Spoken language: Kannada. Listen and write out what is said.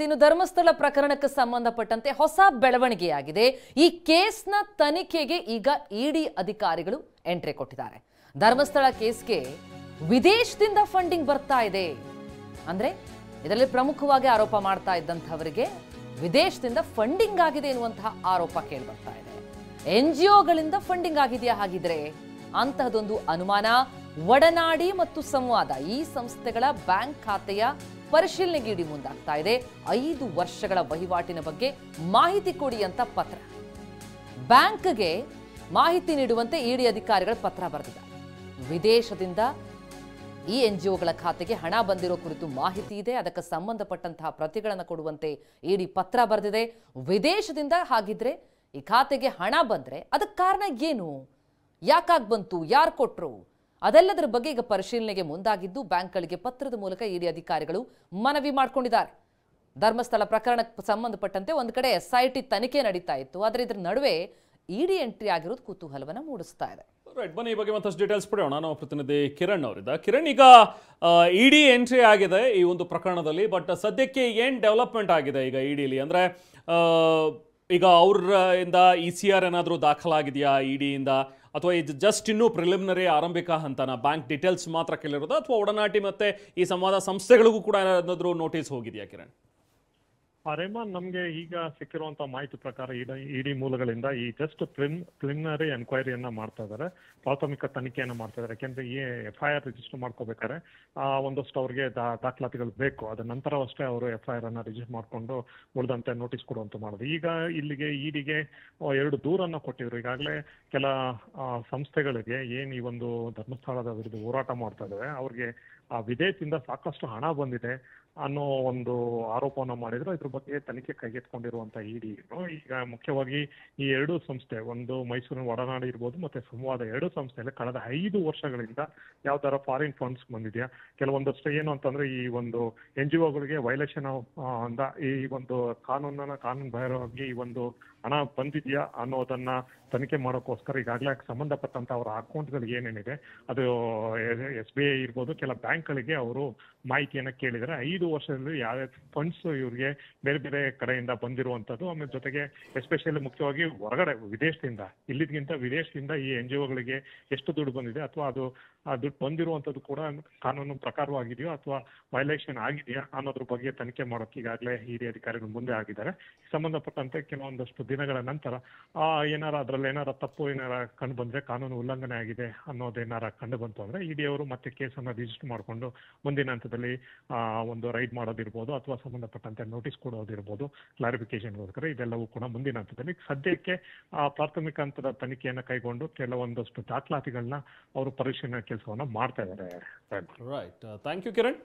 ಇನ್ನು ಧರ್ಮಸ್ಥಳ ಪ್ರಕರಣಕ್ಕೆ ಸಂಬಂಧಪಟ್ಟಂತೆ ಹೊಸ ಬೆಳವಣಿಗೆಯಾಗಿದೆ. ಈ ಕೇಸ್ನ ತನಿಖೆಗೆ ಈಗ ಇಡಿ ಅಧಿಕಾರಿಗಳು ಎಂಟ್ರಿ ಕೊಟ್ಟಿದ್ದಾರೆ. ಧರ್ಮಸ್ಥಳ ಕೇಸ್ಗೆ ವಿದೇಶದಿಂದ ಫಂಡಿಂಗ್ ಬರ್ತಾ ಇದೆ. ಅಂದ್ರೆ ಇದರಲ್ಲಿ ಪ್ರಮುಖವಾಗಿ ಆರೋಪ ಮಾಡ್ತಾ ಇದ್ದಂಥವರಿಗೆ ವಿದೇಶದಿಂದ ಫಂಡಿಂಗ್ ಆಗಿದೆ ಎನ್ನುವಂತಹ ಆರೋಪ ಕೇಳಿ ಬರ್ತಾ ಇದೆ. ಎನ್ಜಿಒಗಳಿಂದ ಫಂಡಿಂಗ್ ಆಗಿದೆಯಾ ಹಾಗಿದ್ರೆ ಅಂತಹದೊಂದು ಅನುಮಾನ. ಒಡನಾಡಿ ಮತ್ತು ಸಂವಾದ ಈ ಸಂಸ್ಥೆಗಳ ಬ್ಯಾಂಕ್ ಖಾತೆಯ ಪರಿಶೀಲನೆಗೆ ಇಡಿ ಮುಂದಾಗ್ತಾ ಇದೆ. 5 ವರ್ಷಗಳ ವಹಿವಾಟಿನ ಬಗ್ಗೆ ಮಾಹಿತಿ ಕೊಡಿ ಅಂತ ಪತ್ರ. ಬ್ಯಾಂಕ್ಗೆ ಮಾಹಿತಿ ನೀಡುವಂತೆ ಇಡಿ ಅಧಿಕಾರಿಗಳು ಪತ್ರ ಬರೆದಿದ್ದಾರೆ. ವಿದೇಶದಿಂದ ಈ ಎನ್ಜಿಒಗಳ ಖಾತೆಗೆ ಹಣ ಬಂದಿರೋ ಕುರಿತು ಮಾಹಿತಿ ಇದೆ. ಅದಕ್ಕೆ ಸಂಬಂಧಪಟ್ಟಂತಹ ಪ್ರತಿಗಳನ್ನು ಕೊಡುವಂತೆ ಇಡಿ ಪತ್ರ ಬರೆದಿದೆ. ವಿದೇಶದಿಂದ ಹಾಗಿದ್ರೆ ಈ ಖಾತೆಗೆ ಹಣ ಬಂದ್ರೆ ಅದಕ್ಕೆ ಕಾರಣ ಏನು, ಯಾಕಾಗಿ ಬಂತು, ಯಾರು ಕೊಟ್ಟರು, ಅದೆಲ್ಲದರ ಬಗ್ಗೆ ಈಗ ಪರಿಶೀಲನೆಗೆ ಮುಂದಾಗಿದ್ದು ಬ್ಯಾಂಕ್ಗಳಿಗೆ ಪತ್ರದ ಮೂಲಕ ಇಡಿ ಅಧಿಕಾರಿಗಳು ಮನವಿ ಮಾಡಿಕೊಂಡಿದ್ದಾರೆ. ಧರ್ಮಸ್ಥಳ ಪ್ರಕರಣಕ್ಕೆ ಸಂಬಂಧಪಟ್ಟಂತೆ ಒಂದು ಕಡೆ SIT ತನಿಖೆ ನಡೀತಾ ಇತ್ತು, ಆದರೆ ಇದರ ನಡುವೆ ಇಡಿ ಎಂಟ್ರಿ ಆಗಿರೋದು ಕುತೂಹಲವನ್ನು ಮೂಡಿಸ್ತಾ ಇದೆ. ರೈಟ್, ಬನ್ನಿ ಈ ಬಗ್ಗೆ ಮತ್ತಷ್ಟು ಡೀಟೇಲ್ಸ್ ಪಡೆಯೋಣ. ನಾವು ಪ್ರತಿನಿಧಿ ಕಿರಣ್ ಅವರಿದ್ದ. ಕಿರಣ್, ಈಗ ಇಡಿ ಎಂಟ್ರಿ ಆಗಿದೆ ಈ ಒಂದು ಪ್ರಕರಣದಲ್ಲಿ, ಬಟ್ ಸದ್ಯಕ್ಕೆ ಏನು ಡೆವಲಪ್ಮೆಂಟ್ ಆಗಿದೆ ಈಗ ಇಡಿಲಿ? ಅಂದರೆ ಈಗ ಅವರಿಂದ ECR ಏನಾದರೂ ದಾಖಲಾಗಿದೆಯಾ ಇಡಿಯಿಂದ, ಅಥವಾ ಇದು ಜಸ್ಟ್ ಇನ್ನೂ ಪ್ರಿಲಿಮಿನರಿ ಆರಂಭಿಕ ಹಂತನ? ಬ್ಯಾಂಕ್ ಡೀಟೇಲ್ಸ್ ಮಾತ್ರ ಕೇಳಿರೋದು, ಅಥವಾ ಒಡನಾಟಿ ಮತ್ತೆ ಈ ಸಂವಾದ ಸಂಸ್ಥೆಗಳಿಗೂ ಕೂಡ ಏನಾದರೂ ನೋಟಿಸ್ ಹೋಗಿದೆಯಾ ಕಿರಣ್? ರೇಮಾನ್, ನಮಗೆ ಈಗ ಸಿಕ್ಕಿರುವಂತಹ ಮಾಹಿತಿ ಪ್ರಕಾರ ಇಡಿ ಮೂಲಗಳಿಂದ ಈ ಜಸ್ಟ್ ಪ್ರಿಲಿಮಿನರಿ ಎನ್ಕ್ವೈರಿಯನ್ನ ಮಾಡ್ತಾ ಇದ್ದಾರೆ, ಪ್ರಾಥಮಿಕ ತನಿಖೆಯನ್ನು ಮಾಡ್ತಾ ಇದ್ದಾರೆ. ಯಾಕೆಂದ್ರೆ ಈ FIR ರಿಜಿಸ್ಟರ್ ಮಾಡ್ಕೋಬೇಕಾದ್ರೆ ಒಂದಷ್ಟು ಅವ್ರಿಗೆ ದಾಖಲಾತಿಗಳು ಬೇಕು. ಅದ ನಂತರ ಅಷ್ಟೇ ಅವರು FIR ಅನ್ನ ರಿಜಿಸ್ಟರ್ ಮಾಡ್ಕೊಂಡು ಉಳಿದಂತೆ ನೋಟಿಸ್ ಕೊಡುವಂತ ಮಾಡೋದು. ಈಗ ಇಲ್ಲಿಗೆ ಇಡಿಗೆ 2 ದೂರನ್ನ ಕೊಟ್ಟಿದ್ರು. ಈಗಾಗಲೇ ಕೆಲ ಸಂಸ್ಥೆಗಳಿಗೆ ಏನ್ ಈ ಒಂದು ಧರ್ಮಸ್ಥಳದ ವಿರುದ್ಧ ಹೋರಾಟ ಮಾಡ್ತಾ ಇದ್ದಾರೆ, ಅವ್ರಿಗೆ ವಿದೇಶದಿಂದ ಸಾಕಷ್ಟು ಹಣ ಬಂದಿದೆ ಅನ್ನೋ ಒಂದು ಆರೋಪವನ್ನು ಮಾಡಿದ್ರು. ಇದ್ರ ಬಗ್ಗೆ ತನಿಖೆ ಕೈಗೆತ್ತಿಕೊಂಡಿರುವಂತ ಇಡಿ ಈಗ ಮುಖ್ಯವಾಗಿ ಈ 2 ಸಂಸ್ಥೆ, ಒಂದು ಮೈಸೂರಿನ ಒಡನಾಡಿ ಇರ್ಬೋದು ಮತ್ತೆ ಸಂವಾದ, 2 ಸಂಸ್ಥೆಯಲ್ಲಿ ಕಳೆದ 5 ವರ್ಷಗಳಿಂದ ಯಾವ ತರ ಫಾರಿನ್ ಫಂಡ್ಸ್ ಬಂದಿದೆಯಾ, ಕೆಲವೊಂದಷ್ಟು ಏನು ಅಂತಂದ್ರೆ ಈ ಒಂದು NGOಗಳಿಗೆ ವೈಲೇಷನ್ ಅಂದ ಈ ಒಂದು ಕಾನೂನು ಬಾಹಿರವಾಗಿ ಈ ಒಂದು ಹಣ ಬಂದಿದೆಯಾ ಅನ್ನೋದನ್ನ ತನಿಖೆ ಮಾಡೋಕ್ಕೋಸ್ಕರ ಈಗಾಗಲೇ ಸಂಬಂಧಪಟ್ಟಂತ ಅವರ ಅಕೌಂಟ್ಗಳಿಗೆ ಏನೇನಿದೆ ಅದು SBI ಇರ್ಬೋದು, ಕೆಲ ಬ್ಯಾಂಕ್ಗಳಿಗೆ ಅವರು ಮಾಹಿತಿಯನ್ನ ಕೇಳಿದರೆ 5 ವರ್ಷದಲ್ಲಿ ಯಾವ್ಯಾವ ಫಂಡ್ಸ್ ಇವ್ರಿಗೆ ಬೇರೆ ಬೇರೆ ಕಡೆಯಿಂದ ಬಂದಿರುವಂತದ್ದು, ಆಮೇಲೆ ಜೊತೆಗೆ ಎಸ್ಪೆಷಲಿ ಮುಖ್ಯವಾಗಿ ಹೊರಗಡೆ ವಿದೇಶದಿಂದ, ಇಲ್ಲಿಗಿಂತ ವಿದೇಶದಿಂದ ಈ NGOಗಳಿಗೆ ಎಷ್ಟು ದುಡ್ಡು ಬಂದಿದೆ ಅಥವಾ ಅದು ಆ ದುಡ್ಡು ಬಂದಿರುವಂತದ್ದು ಕೂಡ ಕಾನೂನು ಪ್ರಕಾರವಾಗಿದೆಯೋ ಅಥವಾ ವೈಲೇಷನ್ ಆಗಿದೆಯಾ ಅನ್ನೋದ್ರ ಬಗ್ಗೆ ತನಿಖೆ ಮಾಡೋಕೆ ಈಗಾಗಲೇ ಹಿರಿಯ ಅಧಿಕಾರಿಗಳು ಮುಂದೆ ಆಗಿದ್ದಾರೆ. ಸಂಬಂಧಪಟ್ಟಂತೆ ಕೆಲವೊಂದಷ್ಟು ದಿನಗಳ ನಂತರ ಏನಾರ ಅದರಲ್ಲಿ ಏನಾರ ತಪ್ಪು ಏನಾರ ಕಂಡು ಬಂದ್ರೆ, ಕಾನೂನು ಉಲ್ಲಂಘನೆ ಆಗಿದೆ ಅನ್ನೋದೇನಾರ ಕಂಡು ಬಂತು ಅಂದ್ರೆ ಇಡಿ ಅವರು ಮತ್ತೆ ಕೇಸನ್ನ ರಿಜಿಸ್ಟರ್ ಮಾಡಿಕೊಂಡು ಮುಂದಿನ ಹಂತದಲ್ಲಿ ಒಂದು ರೈಡ್ ಮಾಡೋದಿರ್ಬೋದು ಅಥವಾ ಸಂಬಂಧಪಟ್ಟಂತೆ ನೋಟಿಸ್ ಕೊಡೋದಿರ್ಬೋದು, ಕ್ಲಾರಿಫಿಕೇಶನ್ಗೋಸ್ಕರ ಇದೆಲ್ಲವೂ ಕೂಡ ಮುಂದಿನ ಹಂತದಲ್ಲಿ. ಸದ್ಯಕ್ಕೆ ಪ್ರಾಥಮಿಕ ಹಂತದ ತನಿಖೆಯನ್ನು ಕೈಗೊಂಡು ಕೆಲವೊಂದಷ್ಟು ದಾಖಲಾತಿಗಳನ್ನ ಅವರು ಪರಿಶೀಲನೆ ಕೆಲಸವನ್ನ ಮಾಡ್ತಾ ಇದ್ದಾರೆ. Right, thank you Kiran.